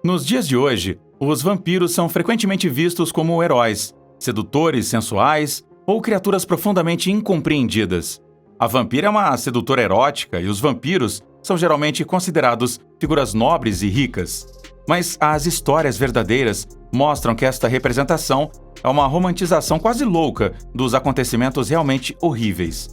Nos dias de hoje, os vampiros são frequentemente vistos como heróis, sedutores sensuais ou criaturas profundamente incompreendidas. A vampira é uma sedutora erótica e os vampiros são geralmente considerados figuras nobres e ricas. Mas as histórias verdadeiras mostram que esta representação é uma romantização quase louca dos acontecimentos realmente horríveis.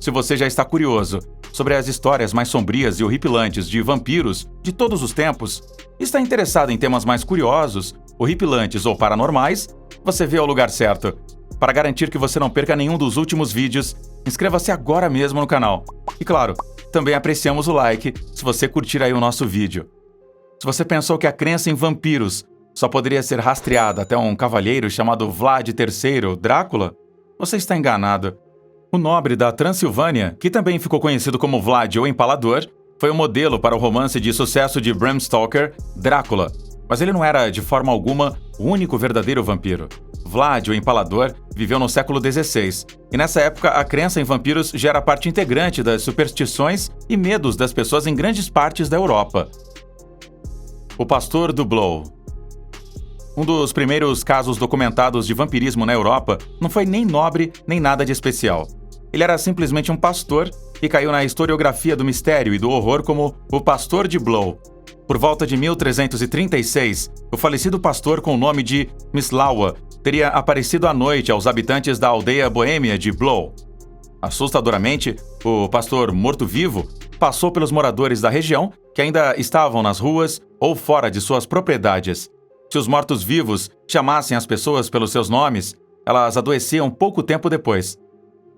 Se você já está curioso sobre as histórias mais sombrias e horripilantes de vampiros de todos os tempos, e está interessado em temas mais curiosos, horripilantes ou paranormais, você veio ao lugar certo. Para garantir que você não perca nenhum dos últimos vídeos, inscreva-se agora mesmo no canal. E claro, também apreciamos o like se você curtir aí o nosso vídeo. Se você pensou que a crença em vampiros só poderia ser rastreada até um cavalheiro chamado Vlad III, Drácula, você está enganado. O nobre da Transilvânia, que também ficou conhecido como Vlad o Empalador, foi o modelo para o romance de sucesso de Bram Stoker, Drácula. Mas ele não era, de forma alguma, o único verdadeiro vampiro. Vlad o Empalador viveu no século XVI, e nessa época a crença em vampiros já era parte integrante das superstições e medos das pessoas em grandes partes da Europa. O Pastor do Blow. Um dos primeiros casos documentados de vampirismo na Europa não foi nem nobre nem nada de especial. Ele era simplesmente um pastor e caiu na historiografia do mistério e do horror como o Pastor de Blow. Por volta de 1336, o falecido pastor com o nome de Mislawa teria aparecido à noite aos habitantes da aldeia boêmia de Blow. Assustadoramente, o pastor morto-vivo passou pelos moradores da região que ainda estavam nas ruas ou fora de suas propriedades. Se os mortos-vivos chamassem as pessoas pelos seus nomes, elas adoeciam pouco tempo depois.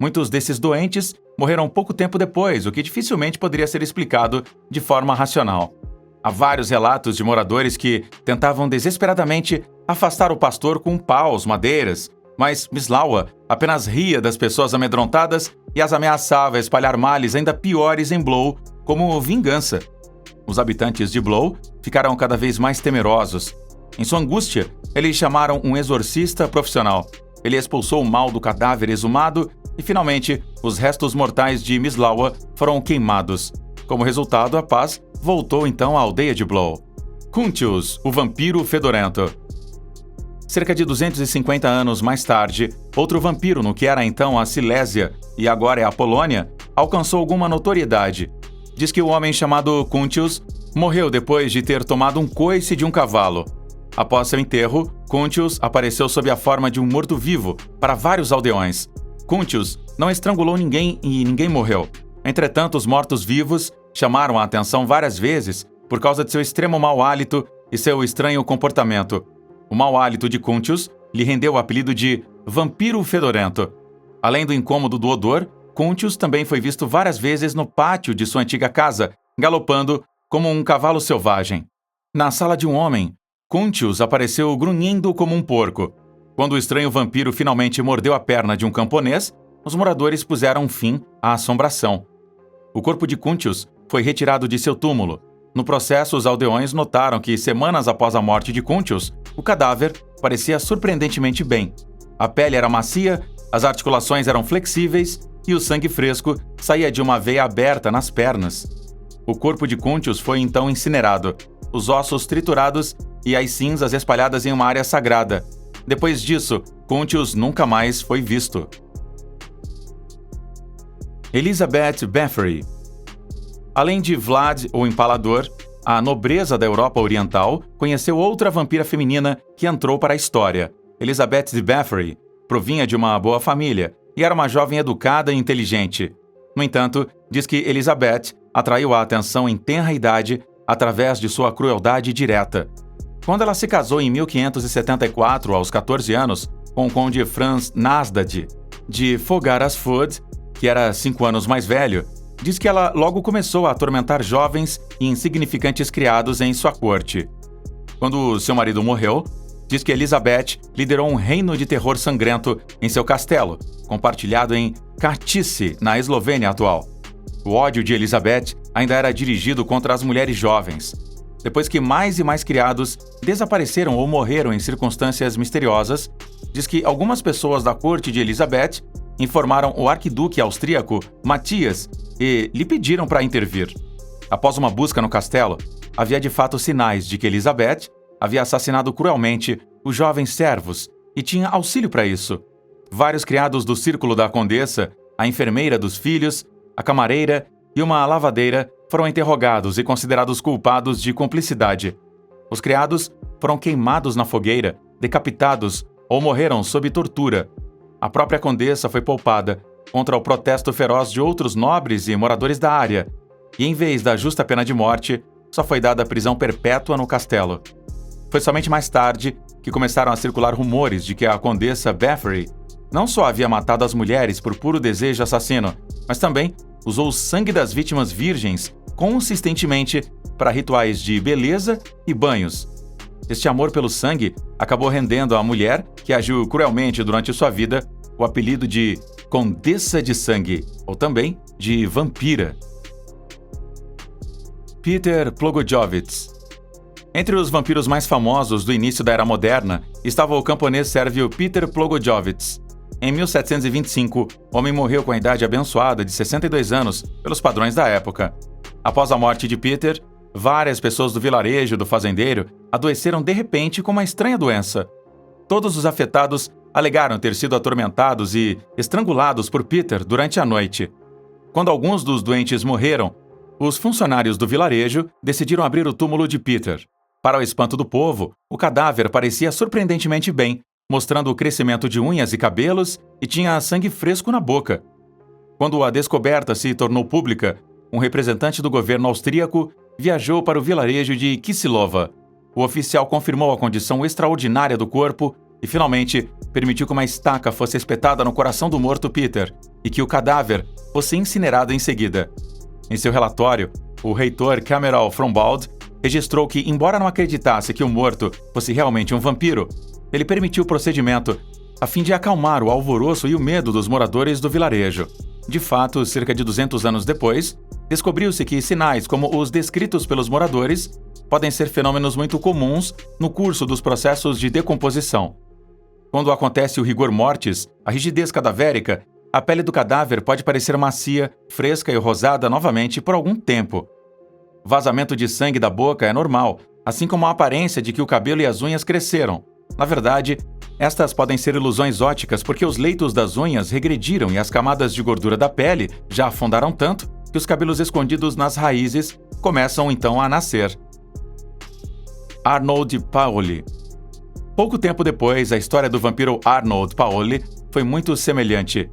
Muitos desses doentes morreram pouco tempo depois, o que dificilmente poderia ser explicado de forma racional. Há vários relatos de moradores que tentavam desesperadamente afastar o pastor com paus, madeiras, mas Mislawa apenas ria das pessoas amedrontadas e as ameaçava espalhar males ainda piores em Blow como vingança. Os habitantes de Blow ficaram cada vez mais temerosos. Em sua angústia, eles chamaram um exorcista profissional. Ele expulsou o mal do cadáver exumado e, finalmente, os restos mortais de Mislawa foram queimados. Como resultado, a paz voltou então à aldeia de Blow. Kuntius, o vampiro fedorento. Cerca de 250 anos mais tarde, outro vampiro no que era então a Silésia e agora é a Polônia, alcançou alguma notoriedade. Diz que o homem chamado Kuntius morreu depois de ter tomado um coice de um cavalo. Após seu enterro, Kuntius apareceu sob a forma de um morto-vivo para vários aldeões. Kuntius não estrangulou ninguém e ninguém morreu. Entretanto, os mortos-vivos chamaram a atenção várias vezes por causa de seu extremo mau hálito e seu estranho comportamento. O mau hálito de Kuntius lhe rendeu o apelido de Vampiro Fedorento. Além do incômodo do odor, Kuntius também foi visto várias vezes no pátio de sua antiga casa, galopando como um cavalo selvagem. Na sala de um homem, Kuntius apareceu grunhindo como um porco. Quando o estranho vampiro finalmente mordeu a perna de um camponês, os moradores puseram fim à assombração. O corpo de Kuntius foi retirado de seu túmulo. No processo, os aldeões notaram que, semanas após a morte de Kuntius, o cadáver parecia surpreendentemente bem. A pele era macia, as articulações eram flexíveis e o sangue fresco saía de uma veia aberta nas pernas. O corpo de Kuntius foi então incinerado, os ossos triturados e as cinzas espalhadas em uma área sagrada. Depois disso, Kuntius nunca mais foi visto. Elizabeth Bathory. Além de Vlad o Empalador, a nobreza da Europa Oriental conheceu outra vampira feminina que entrou para a história. Elizabeth Bathory provinha de uma boa família e era uma jovem educada e inteligente. No entanto, diz que Elizabeth atraiu a atenção em tenra idade através de sua crueldade direta. Quando ela se casou em 1574, aos 14 anos, com o conde Franz Nasdad de Fogarasford, que era 5 anos mais velho, diz que ela logo começou a atormentar jovens e insignificantes criados em sua corte. Quando seu marido morreu, diz que Elizabeth liderou um reino de terror sangrento em seu castelo, compartilhado em Katice, na Eslovênia atual. O ódio de Elizabeth ainda era dirigido contra as mulheres jovens. Depois que mais e mais criados desapareceram ou morreram em circunstâncias misteriosas, diz que algumas pessoas da corte de Elizabeth informaram o arquiduque austríaco Matias e lhe pediram para intervir. Após uma busca no castelo, havia de fato sinais de que Elizabeth havia assassinado cruelmente os jovens servos e tinha auxílio para isso. Vários criados do círculo da condessa, a enfermeira dos filhos, a camareira e uma lavadeira foram interrogados e considerados culpados de cumplicidade. Os criados foram queimados na fogueira, decapitados ou morreram sob tortura. A própria condessa foi poupada contra o protesto feroz de outros nobres e moradores da área, e em vez da justa pena de morte, só foi dada prisão perpétua no castelo. Foi somente mais tarde que começaram a circular rumores de que a condessa Bathory não só havia matado as mulheres por puro desejo assassino, mas também usou o sangue das vítimas virgens consistentemente para rituais de beleza e banhos. Este amor pelo sangue acabou rendendo à mulher, que agiu cruelmente durante sua vida, o apelido de Condessa de Sangue, ou também de Vampira. Peter Plogojovich. Entre os vampiros mais famosos do início da Era Moderna estava o camponês sérvio Peter Plogojovich. Em 1725, o homem morreu com a idade abençoada de 62 anos, pelos padrões da época. Após a morte de Peter, várias pessoas do vilarejo do fazendeiro adoeceram de repente com uma estranha doença. Todos os afetados alegaram ter sido atormentados e estrangulados por Peter durante a noite. Quando alguns dos doentes morreram, os funcionários do vilarejo decidiram abrir o túmulo de Peter. Para o espanto do povo, o cadáver parecia surpreendentemente bem, mostrando o crescimento de unhas e cabelos e tinha sangue fresco na boca. Quando a descoberta se tornou pública, um representante do governo austríaco viajou para o vilarejo de Kisilova. O oficial confirmou a condição extraordinária do corpo e, finalmente, permitiu que uma estaca fosse espetada no coração do morto Peter e que o cadáver fosse incinerado em seguida. Em seu relatório, o reitor Cameron Frombald registrou que, embora não acreditasse que o morto fosse realmente um vampiro, ele permitiu o procedimento a fim de acalmar o alvoroço e o medo dos moradores do vilarejo. De fato, cerca de 200 anos depois, descobriu-se que sinais como os descritos pelos moradores podem ser fenômenos muito comuns no curso dos processos de decomposição. Quando acontece o rigor mortis, a rigidez cadavérica, a pele do cadáver pode parecer macia, fresca e rosada novamente por algum tempo. Vazamento de sangue da boca é normal, assim como a aparência de que o cabelo e as unhas cresceram. Na verdade, estas podem ser ilusões ópticas porque os leitos das unhas regrediram e as camadas de gordura da pele já afundaram tanto que os cabelos escondidos nas raízes começam então a nascer. Arnold Paoli. Pouco tempo depois, a história do vampiro Arnold Paoli foi muito semelhante.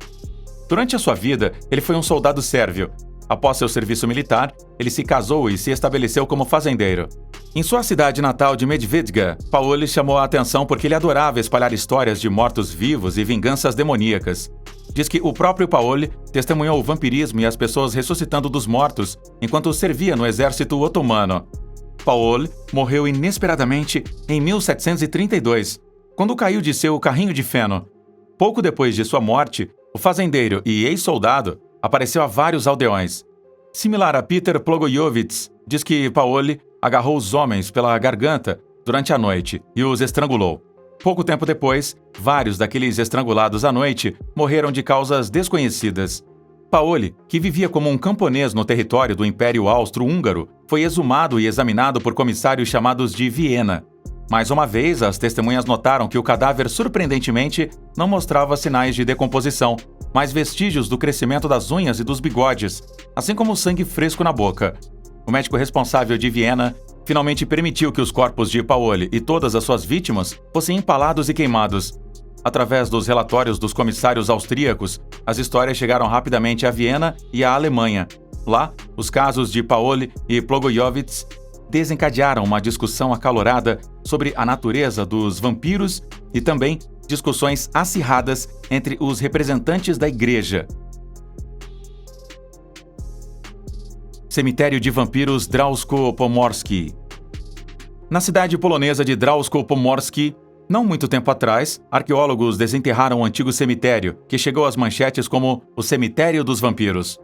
Durante a sua vida, ele foi um soldado sérvio. Após seu serviço militar, ele se casou e se estabeleceu como fazendeiro. Em sua cidade natal de Medvedga, Paoli chamou a atenção porque ele adorava espalhar histórias de mortos-vivos e vinganças demoníacas. Diz que o próprio Paoli testemunhou o vampirismo e as pessoas ressuscitando dos mortos enquanto servia no exército otomano. Paoli morreu inesperadamente em 1732, quando caiu de seu carrinho de feno. Pouco depois de sua morte, o fazendeiro e ex-soldado apareceu a vários aldeões. Similar a Peter Plogojovich, diz que Paoli agarrou os homens pela garganta durante a noite e os estrangulou. Pouco tempo depois, vários daqueles estrangulados à noite morreram de causas desconhecidas. Paoli, que vivia como um camponês no território do Império Austro-Húngaro, foi exumado e examinado por comissários chamados de Viena. Mais uma vez, as testemunhas notaram que o cadáver, surpreendentemente, não mostrava sinais de decomposição, mas vestígios do crescimento das unhas e dos bigodes, assim como sangue fresco na boca. O médico responsável de Viena finalmente permitiu que os corpos de Paoli e todas as suas vítimas fossem empalados e queimados. Através dos relatórios dos comissários austríacos, as histórias chegaram rapidamente a Viena e à Alemanha. Lá, os casos de Paoli e Plogojovich desencadearam uma discussão acalorada sobre a natureza dos vampiros e também discussões acirradas entre os representantes da Igreja. Cemitério de vampiros Drawsko-Pomorskie. Na cidade polonesa de Drawsko-Pomorskie, não muito tempo atrás, arqueólogos desenterraram um antigo cemitério, que chegou às manchetes como o Cemitério dos Vampiros.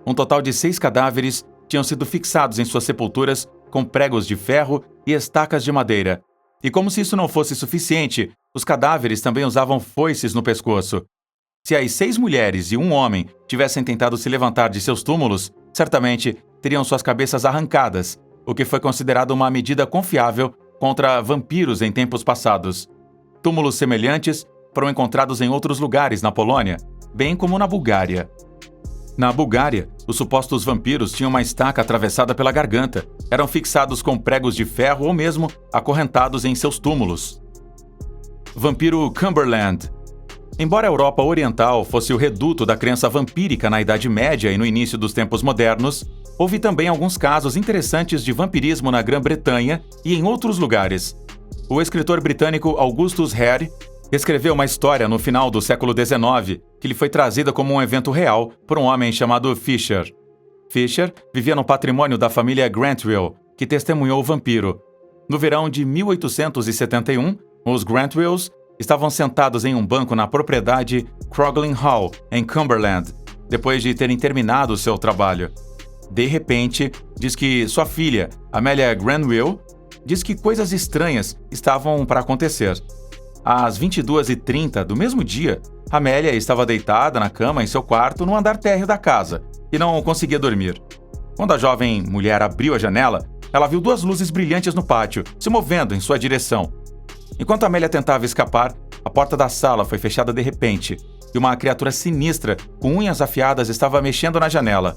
Um total de 6 cadáveres tinham sido fixados em suas sepulturas com pregos de ferro e estacas de madeira. E como se isso não fosse suficiente, os cadáveres também usavam foices no pescoço. Se as 6 mulheres e um homem tivessem tentado se levantar de seus túmulos, certamente teriam suas cabeças arrancadas o que foi considerado uma medida confiável contra vampiros em tempos passados. Túmulos semelhantes foram encontrados em outros lugares na Polônia, bem como na Bulgária. Na Bulgária, os supostos vampiros tinham uma estaca atravessada pela garganta, eram fixados com pregos de ferro ou mesmo acorrentados em seus túmulos. Vampiro Cumberland. Embora a Europa Oriental fosse o reduto da crença vampírica na Idade Média e no início dos tempos modernos, houve também alguns casos interessantes de vampirismo na Grã-Bretanha e em outros lugares. O escritor britânico Augustus Hare escreveu uma história no final do século XIX que lhe foi trazida como um evento real por um homem chamado Fisher. Fisher vivia no patrimônio da família Grantwell, que testemunhou o vampiro. No verão de 1871, os Grantwells estavam sentados em um banco na propriedade Croglin Hall, em Cumberland, depois de terem terminado seu trabalho. De repente, diz que sua filha, Amelia Granville, diz que coisas estranhas estavam para acontecer. Às 22h30 do mesmo dia, Amélia estava deitada na cama em seu quarto no andar térreo da casa e não conseguia dormir. Quando a jovem mulher abriu a janela, ela viu duas luzes brilhantes no pátio, se movendo em sua direção. Enquanto Amélia tentava escapar, a porta da sala foi fechada de repente e uma criatura sinistra, com unhas afiadas, estava mexendo na janela.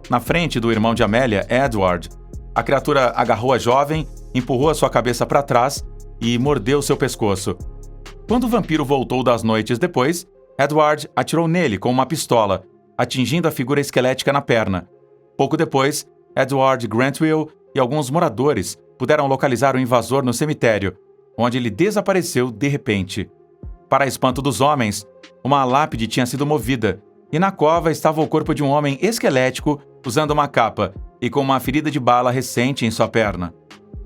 Na frente do irmão de Amélia, Edward, a criatura agarrou a jovem, empurrou a sua cabeça para trás e mordeu seu pescoço. Quando o vampiro voltou das noites depois, Edward atirou nele com uma pistola, atingindo a figura esquelética na perna. Pouco depois, Edward Grantwell e alguns moradores puderam localizar o invasor no cemitério, onde ele desapareceu de repente. Para espanto dos homens, uma lápide tinha sido movida, e na cova estava o corpo de um homem esquelético usando uma capa e com uma ferida de bala recente em sua perna.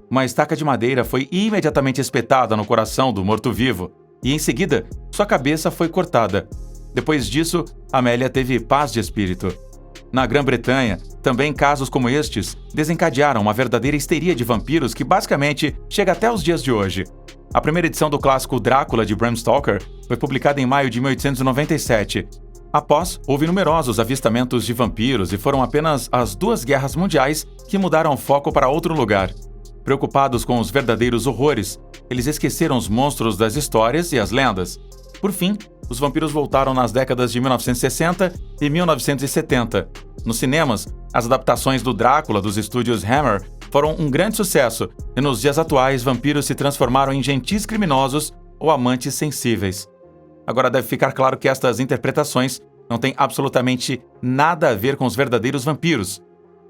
Uma estaca de madeira foi imediatamente espetada no coração do morto-vivo, e em seguida, sua cabeça foi cortada. Depois disso, Amélia teve paz de espírito. Na Grã-Bretanha, também casos como estes desencadearam uma verdadeira histeria de vampiros que basicamente chega até os dias de hoje. A primeira edição do clássico Drácula de Bram Stoker foi publicada em maio de 1897. Após, houve numerosos avistamentos de vampiros e foram apenas as duas guerras mundiais que mudaram o foco para outro lugar. Preocupados com os verdadeiros horrores, eles esqueceram os monstros das histórias e as lendas. Por fim, os vampiros voltaram nas décadas de 1960 e 1970. Nos cinemas, as adaptações do Drácula dos estúdios Hammer foram um grande sucesso, e nos dias atuais, vampiros se transformaram em gentis criminosos ou amantes sensíveis. Agora deve ficar claro que estas interpretações não têm absolutamente nada a ver com os verdadeiros vampiros.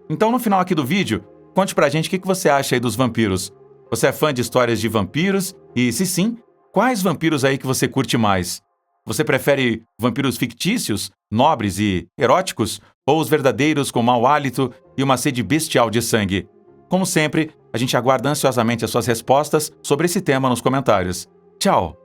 Então, no final aqui do vídeo, conte pra gente o que você acha aí dos vampiros. Você é fã de histórias de vampiros? E, se sim, quais vampiros aí que você curte mais? Você prefere vampiros fictícios, nobres e eróticos? Ou os verdadeiros com mau hálito e uma sede bestial de sangue? Como sempre, a gente aguarda ansiosamente as suas respostas sobre esse tema nos comentários. Tchau!